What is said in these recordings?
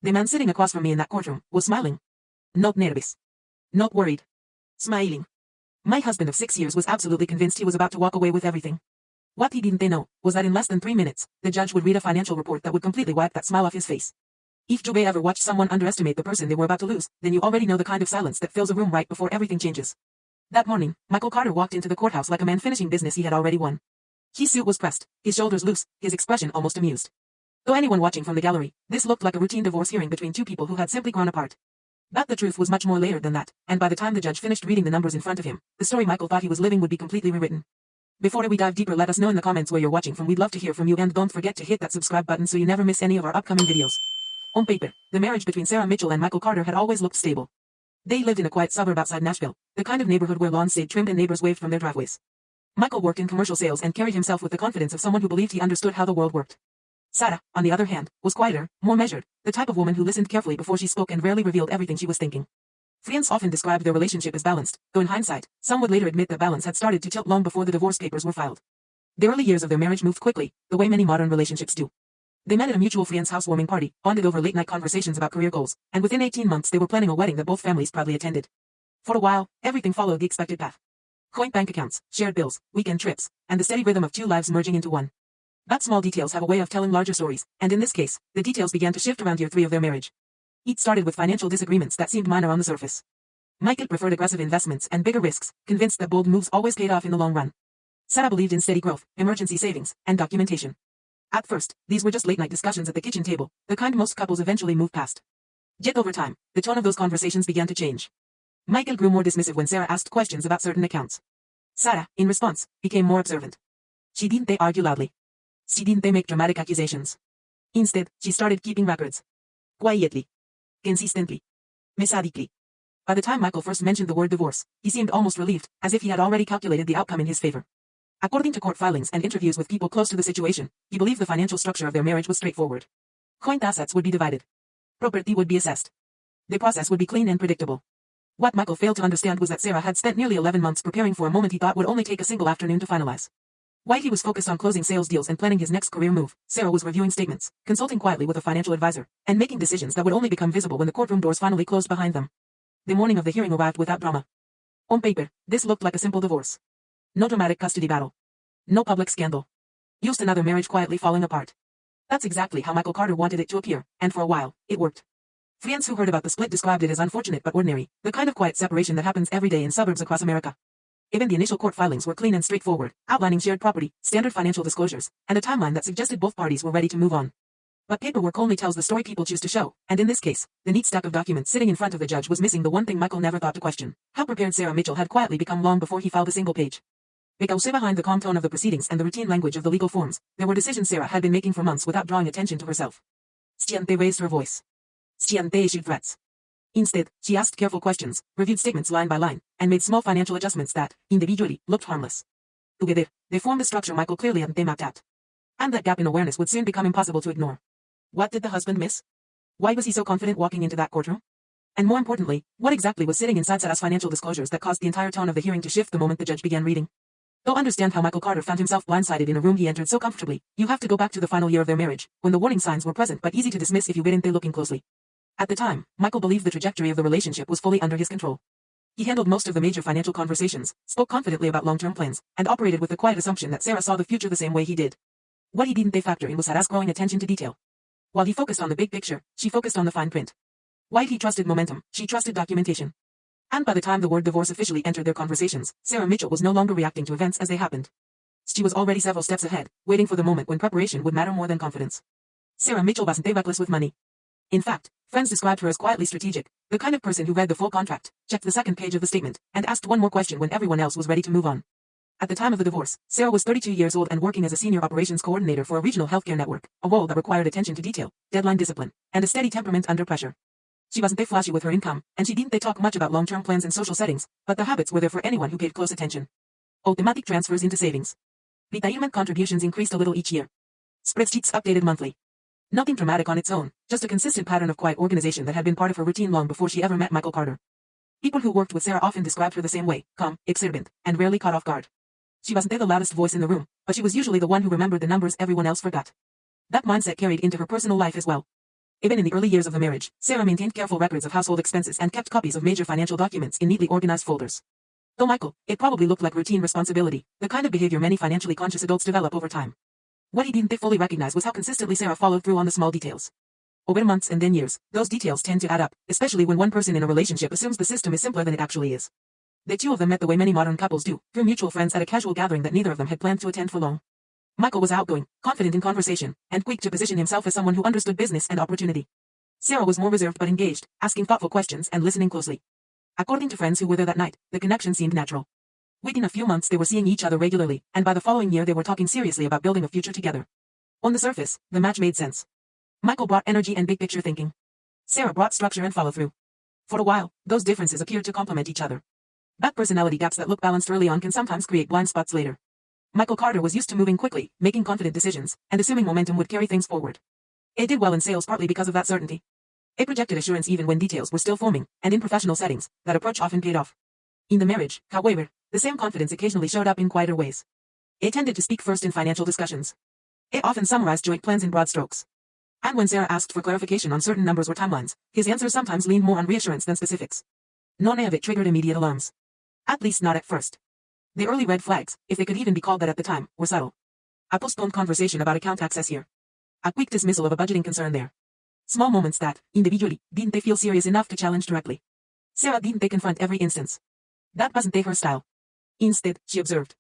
The man sitting across from me in that courtroom was smiling. Not nervous. Not worried. Smiling. My husband of 6 years was absolutely convinced he was about to walk away with everything. What he didn't know was that in less than 3 minutes, the judge would read a financial report that would completely wipe that smile off his face. If you ever watched someone underestimate the person they were about to lose, then you already know the kind of silence that fills a room right before everything changes. That morning, Michael Carter walked into the courthouse like a man finishing business he had already won. His suit was pressed, his shoulders loose, his expression almost amused. To anyone watching from the gallery, this looked like a routine divorce hearing between two people who had simply grown apart. But the truth was much more layered than that, and by the time the judge finished reading the numbers in front of him, the story Michael thought he was living would be completely rewritten. Before we dive deeper, let us know in the comments where you're watching from. We'd love to hear from you, and don't forget to hit that subscribe button so you never miss any of our upcoming videos. On paper, the marriage between Sarah Mitchell and Michael Carter had always looked stable. They lived in a quiet suburb outside Nashville, the kind of neighborhood where lawns stayed trimmed and neighbors waved from their driveways. Michael worked in commercial sales and carried himself with the confidence of someone who believed he understood how the world worked. Sarah, on the other hand, was quieter, more measured, the type of woman who listened carefully before she spoke and rarely revealed everything she was thinking. Friends often described their relationship as balanced, though in hindsight, some would later admit that balance had started to tilt long before the divorce papers were filed. The early years of their marriage moved quickly, the way many modern relationships do. They met at a mutual friend's housewarming party, bonded over late-night conversations about career goals, and within 18 months they were planning a wedding that both families proudly attended. For a while, everything followed the expected path. Joint bank accounts, shared bills, weekend trips, and the steady rhythm of two lives merging into one. But small details have a way of telling larger stories, and in this case, the details began to shift around year 3 of their marriage. It started with financial disagreements that seemed minor on the surface. Michael preferred aggressive investments and bigger risks, convinced that bold moves always paid off in the long run. Sarah believed in steady growth, emergency savings, and documentation. At first, these were just late-night discussions at the kitchen table, the kind most couples eventually move past. Yet over time, the tone of those conversations began to change. Michael grew more dismissive when Sarah asked questions about certain accounts. Sarah, in response, became more observant. She didn't argue loudly. She didn't make dramatic accusations. Instead, she started keeping records. Quietly. Consistently. Methodically. By the time Michael first mentioned the word divorce, he seemed almost relieved, as if he had already calculated the outcome in his favor. According to court filings and interviews with people close to the situation, he believed the financial structure of their marriage was straightforward. Joint assets would be divided. Property would be assessed. The process would be clean and predictable. What Michael failed to understand was that Sarah had spent nearly 11 months preparing for a moment he thought would only take a single afternoon to finalize. While he was focused on closing sales deals and planning his next career move, Sarah was reviewing statements, consulting quietly with a financial advisor, and making decisions that would only become visible when the courtroom doors finally closed behind them. The morning of the hearing arrived without drama. On paper, this looked like a simple divorce. No dramatic custody battle. No public scandal. Just another marriage quietly falling apart. That's exactly how Michael Carter wanted it to appear, and for a while, it worked. Friends who heard about the split described it as unfortunate but ordinary, the kind of quiet separation that happens every day in suburbs across America. Even the initial court filings were clean and straightforward, outlining shared property, standard financial disclosures, and a timeline that suggested both parties were ready to move on. But paperwork only tells the story people choose to show, and in this case, the neat stack of documents sitting in front of the judge was missing the one thing Michael never thought to question: how prepared Sarah Mitchell had quietly become long before he filed a single page. Because behind the calm tone of the proceedings and the routine language of the legal forms, there were decisions Sarah had been making for months without drawing attention to herself. Stiante raised her voice. Stiante issued threats. Instead, she asked careful questions, reviewed statements line by line, and made small financial adjustments that, individually, looked harmless. Together, they formed a structure Michael clearly hadn't mapped out. And that gap in awareness would soon become impossible to ignore. What did the husband miss? Why was he so confident walking into that courtroom? And more importantly, what exactly was sitting inside Sarah's financial disclosures that caused the entire tone of the hearing to shift the moment the judge began reading? To understand how Michael Carter found himself blindsided in a room he entered so comfortably, you have to go back to the final year of their marriage, when the warning signs were present but easy to dismiss if you weren't there looking closely. At the time, Michael believed the trajectory of the relationship was fully under his control. He handled most of the major financial conversations, spoke confidently about long-term plans, and operated with the quiet assumption that Sarah saw the future the same way he did. What he didn't factor in was Sarah's growing attention to detail. While he focused on the big picture, she focused on the fine print. While he trusted momentum, she trusted documentation. And by the time the word divorce officially entered their conversations, Sarah Mitchell was no longer reacting to events as they happened. She was already several steps ahead, waiting for the moment when preparation would matter more than confidence. Sarah Mitchell wasn't reckless with money. In fact, friends described her as quietly strategic, the kind of person who read the full contract, checked the second page of the statement, and asked one more question when everyone else was ready to move on. At the time of the divorce, Sarah was 32 years old and working as a senior operations coordinator for a regional healthcare network, a role that required attention to detail, deadline discipline, and a steady temperament under pressure. She wasn't flashy with her income, and she didn't talk much about long-term plans in social settings, but the habits were there for anyone who paid close attention. Automatic transfers into savings. Retirement contributions increased a little each year. Spreadsheets updated monthly. Nothing dramatic on its own, just a consistent pattern of quiet organization that had been part of her routine long before she ever met Michael Carter. People who worked with Sarah often described her the same way, calm, observant, and rarely caught off guard. She wasn't the loudest voice in the room, but she was usually the one who remembered the numbers everyone else forgot. That mindset carried into her personal life as well. Even in the early years of the marriage, Sarah maintained careful records of household expenses and kept copies of major financial documents in neatly organized folders. Though Michael, it probably looked like routine responsibility, the kind of behavior many financially conscious adults develop over time. What he didn't fully recognize was how consistently Sarah followed through on the small details. Over months and then years, those details tend to add up, especially when one person in a relationship assumes the system is simpler than it actually is. The two of them met the way many modern couples do, through mutual friends at a casual gathering that neither of them had planned to attend for long. Michael was outgoing, confident in conversation, and quick to position himself as someone who understood business and opportunity. Sarah was more reserved but engaged, asking thoughtful questions and listening closely. According to friends who were there that night, the connection seemed natural. Within a few months they were seeing each other regularly, and by the following year they were talking seriously about building a future together. On the surface, the match made sense. Michael brought energy and big-picture thinking. Sarah brought structure and follow-through. For a while, those differences appeared to complement each other. But personality gaps that look balanced early on can sometimes create blind spots later. Michael Carter was used to moving quickly, making confident decisions, and assuming momentum would carry things forward. It did well in sales partly because of that certainty. It projected assurance even when details were still forming, and in professional settings, that approach often paid off. In the marriage, however, the same confidence occasionally showed up in quieter ways. It tended to speak first in financial discussions. It often summarized joint plans in broad strokes. And when Sarah asked for clarification on certain numbers or timelines, his answers sometimes leaned more on reassurance than specifics. None of it triggered immediate alarms. At least not at first. The early red flags, if they could even be called that at the time, were subtle. A postponed conversation about account access here. A quick dismissal of a budgeting concern there. Small moments that, individually, didn't they feel serious enough to challenge directly. Sarah didn't they confront every instance. That wasn't they her style. Instead, she observed.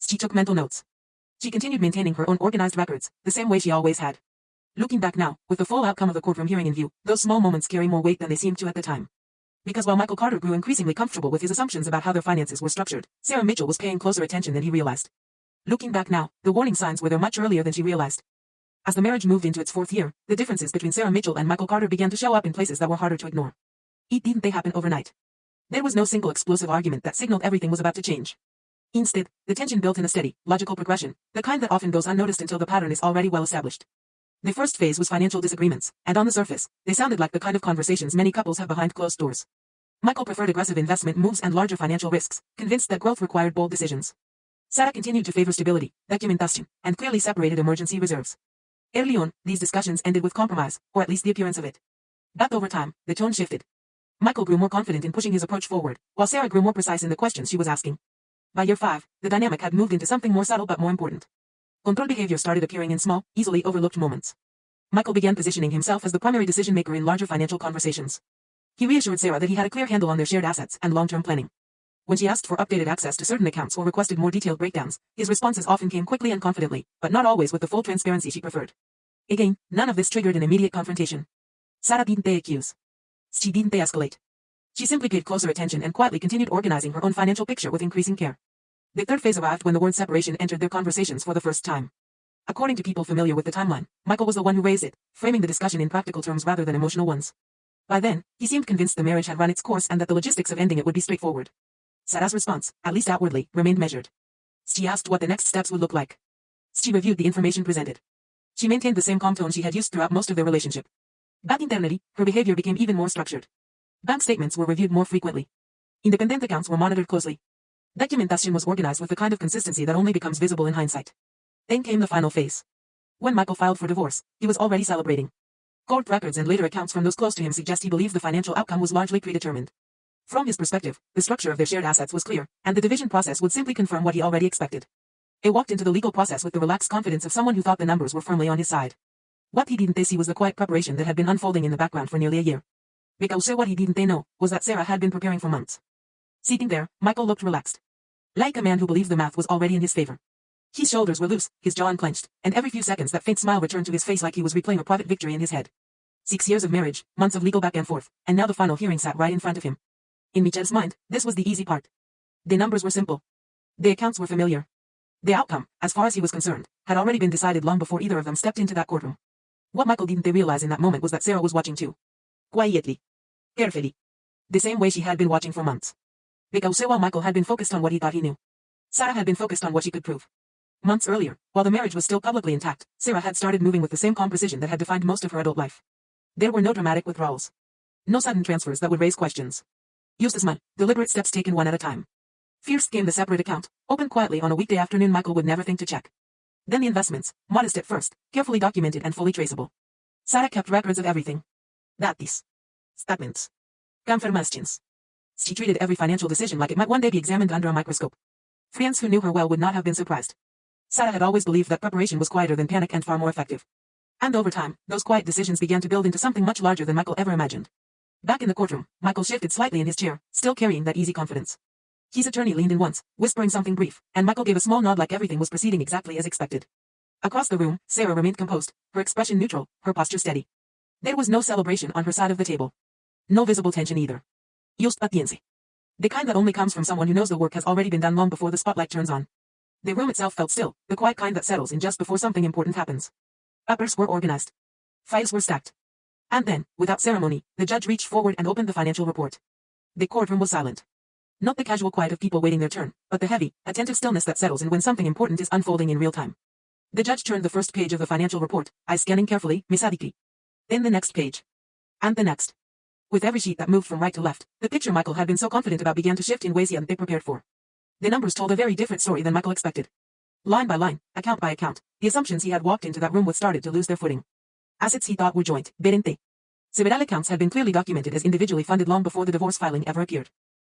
She took mental notes. She continued maintaining her own organized records, the same way she always had. Looking back now, with the full outcome of the courtroom hearing in view, those small moments carry more weight than they seemed to at the time. Because while Michael Carter grew increasingly comfortable with his assumptions about how their finances were structured, Sarah Mitchell was paying closer attention than he realized. Looking back now, the warning signs were there much earlier than she realized. As the marriage moved into its fourth year, the differences between Sarah Mitchell and Michael Carter began to show up in places that were harder to ignore. It didn't they happen overnight. There was no single explosive argument that signaled everything was about to change. Instead, the tension built in a steady, logical progression, the kind that often goes unnoticed until the pattern is already well established. The first phase was financial disagreements, and on the surface, they sounded like the kind of conversations many couples have behind closed doors. Michael preferred aggressive investment moves and larger financial risks, convinced that growth required bold decisions. Sarah continued to favor stability, documentation, and clearly separated emergency reserves. Early on, these discussions ended with compromise, or at least the appearance of it. But over time, the tone shifted. Michael grew more confident in pushing his approach forward, while Sarah grew more precise in the questions she was asking. By year 5, the dynamic had moved into something more subtle but more important. Control behavior started appearing in small, easily overlooked moments. Michael began positioning himself as the primary decision-maker in larger financial conversations. He reassured Sarah that he had a clear handle on their shared assets and long-term planning. When she asked for updated access to certain accounts or requested more detailed breakdowns, his responses often came quickly and confidently, but not always with the full transparency she preferred. Again, none of this triggered an immediate confrontation. Sarah didn't accuse. She didn't escalate. She simply paid closer attention and quietly continued organizing her own financial picture with increasing care. The third phase arrived when the word separation entered their conversations for the first time. According to people familiar with the timeline, Michael was the one who raised it, framing the discussion in practical terms rather than emotional ones. By then, he seemed convinced the marriage had run its course and that the logistics of ending it would be straightforward. Sarah's response, at least outwardly, remained measured. She asked what the next steps would look like. She reviewed the information presented. She maintained the same calm tone she had used throughout most of their relationship. But internally, her behavior became even more structured. Bank statements were reviewed more frequently. Independent accounts were monitored closely. Documentation was organized with the kind of consistency that only becomes visible in hindsight. Then came the final phase. When Michael filed for divorce, he was already celebrating. Court records and later accounts from those close to him suggest he believed the financial outcome was largely predetermined. From his perspective, the structure of their shared assets was clear, and the division process would simply confirm what he already expected. He walked into the legal process with the relaxed confidence of someone who thought the numbers were firmly on his side. What he didn't see was the quiet preparation that had been unfolding in the background for nearly a year. Because what he didn't know was that Sarah had been preparing for months. Sitting there, Michael looked relaxed. Like a man who believed the math was already in his favor. His shoulders were loose, his jaw unclenched, and every few seconds that faint smile returned to his face like he was replaying a private victory in his head. 6 years of marriage, months of legal back and forth, and now the final hearing sat right in front of him. In Michel's mind, this was the easy part. The numbers were simple. The accounts were familiar. The outcome, as far as he was concerned, had already been decided long before either of them stepped into that courtroom. What Michael didn't realize in that moment was that Sarah was watching too. Quietly. Carefully. The same way she had been watching for months. Because while Michael had been focused on what he thought he knew, Sarah had been focused on what she could prove. Months earlier, while the marriage was still publicly intact, Sarah had started moving with the same calm precision that had defined most of her adult life. There were no dramatic withdrawals. No sudden transfers that would raise questions. Used a smile, deliberate steps taken one at a time. First came the separate account, opened quietly on a weekday afternoon Michael would never think to check. Then the investments, modest at first, carefully documented and fully traceable. Sarah kept records of everything. Datis. Statements. Confirmations. She treated every financial decision like it might one day be examined under a microscope. Friends who knew her well would not have been surprised. Sarah had always believed that preparation was quieter than panic and far more effective. And over time, those quiet decisions began to build into something much larger than Michael ever imagined. Back in the courtroom, Michael shifted slightly in his chair, still carrying that easy confidence. His attorney leaned in once, whispering something brief, and Michael gave a small nod like everything was proceeding exactly as expected. Across the room, Sarah remained composed, her expression neutral, her posture steady. There was no celebration on her side of the table. No visible tension either. Just paciencia. The kind that only comes from someone who knows the work has already been done long before the spotlight turns on. The room itself felt still, the quiet kind that settles in just before something important happens. Papers were organized. Files were stacked. And then, without ceremony, the judge reached forward and opened the financial report. The courtroom was silent. Not the casual quiet of people waiting their turn, but the heavy, attentive stillness that settles in when something important is unfolding in real time. The judge turned the first page of the financial report, eyes scanning carefully, methodically. Then the next page. And the next. With every sheet that moved from right to left, the picture Michael had been so confident about began to shift in ways he hadn't been prepared for. The numbers told a very different story than Michael expected. Line by line, account by account, the assumptions he had walked into that room with started to lose their footing. Assets he thought were joint, berente. Several accounts had been clearly documented as individually funded long before the divorce filing ever appeared.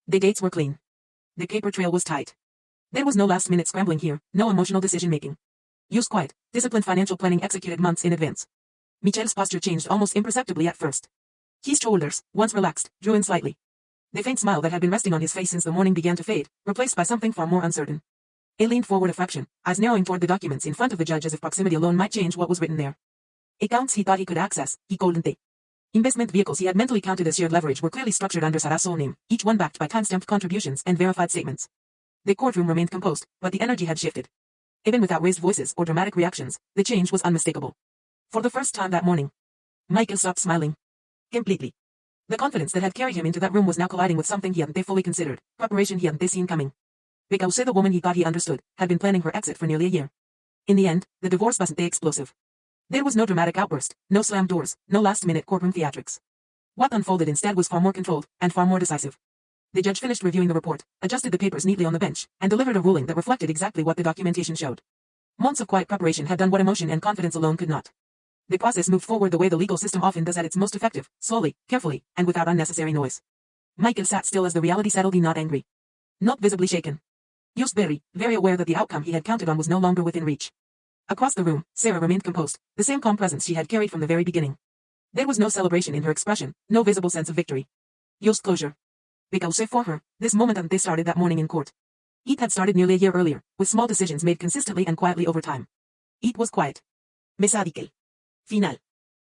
The dates were clean. The paper trail was tight. There was no last-minute scrambling here, no emotional decision-making. Used quiet, disciplined financial planning executed months in advance. Michel's posture changed almost imperceptibly at first. His shoulders, once relaxed, drew in slightly. The faint smile that had been resting on his face since the morning began to fade, replaced by something far more uncertain. He leaned forward a fraction, eyes narrowing toward the documents in front of the judge as if proximity alone might change what was written there. Accounts he thought he could access, he couldn't. Investment vehicles he had mentally counted as shared leverage were clearly structured under Sarah's sole name, each one backed by time-stamped contributions and verified statements. The courtroom remained composed, but the energy had shifted. Even without raised voices or dramatic reactions, the change was unmistakable. For the first time that morning, Michael stopped smiling. Completely. The confidence that had carried him into that room was now colliding with something he hadn't fully considered, preparation he hadn't seen coming. Because the woman he thought he understood, had been planning her exit for nearly a year. In the end, the divorce wasn't explosive. There was no dramatic outburst, no slammed doors, no last-minute courtroom theatrics. What unfolded instead was far more controlled, and far more decisive. The judge finished reviewing the report, adjusted the papers neatly on the bench, and delivered a ruling that reflected exactly what the documentation showed. Months of quiet preparation had done what emotion and confidence alone could not. The process moved forward the way the legal system often does at its most effective, slowly, carefully, and without unnecessary noise. Michael sat still as the reality settled in, not angry. Not visibly shaken. Just very, very aware that the outcome he had counted on was no longer within reach. Across the room, Sarah remained composed, the same calm presence she had carried from the very beginning. There was no celebration in her expression, no visible sense of victory. Just closure. Because for her, this moment and they started that morning in court. It had started nearly a year earlier, with small decisions made consistently and quietly over time. It was quiet. Methodical. Final.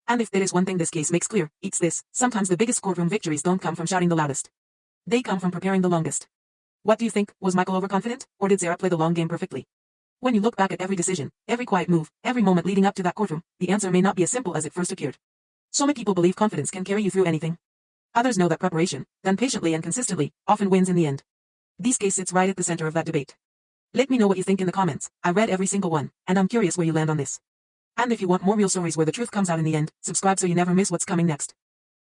And if there is one thing this case makes clear, it's this: sometimes the biggest courtroom victories don't come from shouting the loudest. They come from preparing the longest. What do you think? Was Michael overconfident, or did Sarah play the long game perfectly? When you look back at every decision, every quiet move, every moment leading up to that courtroom, the answer may not be as simple as it first appeared. So many people believe confidence can carry you through anything. Others know that preparation, done patiently and consistently, often wins in the end. This case sits right at the center of that debate. Let me know what you think in the comments. I read every single one, and I'm curious where you land on this. And if you want more real stories where the truth comes out in the end, subscribe so you never miss what's coming next.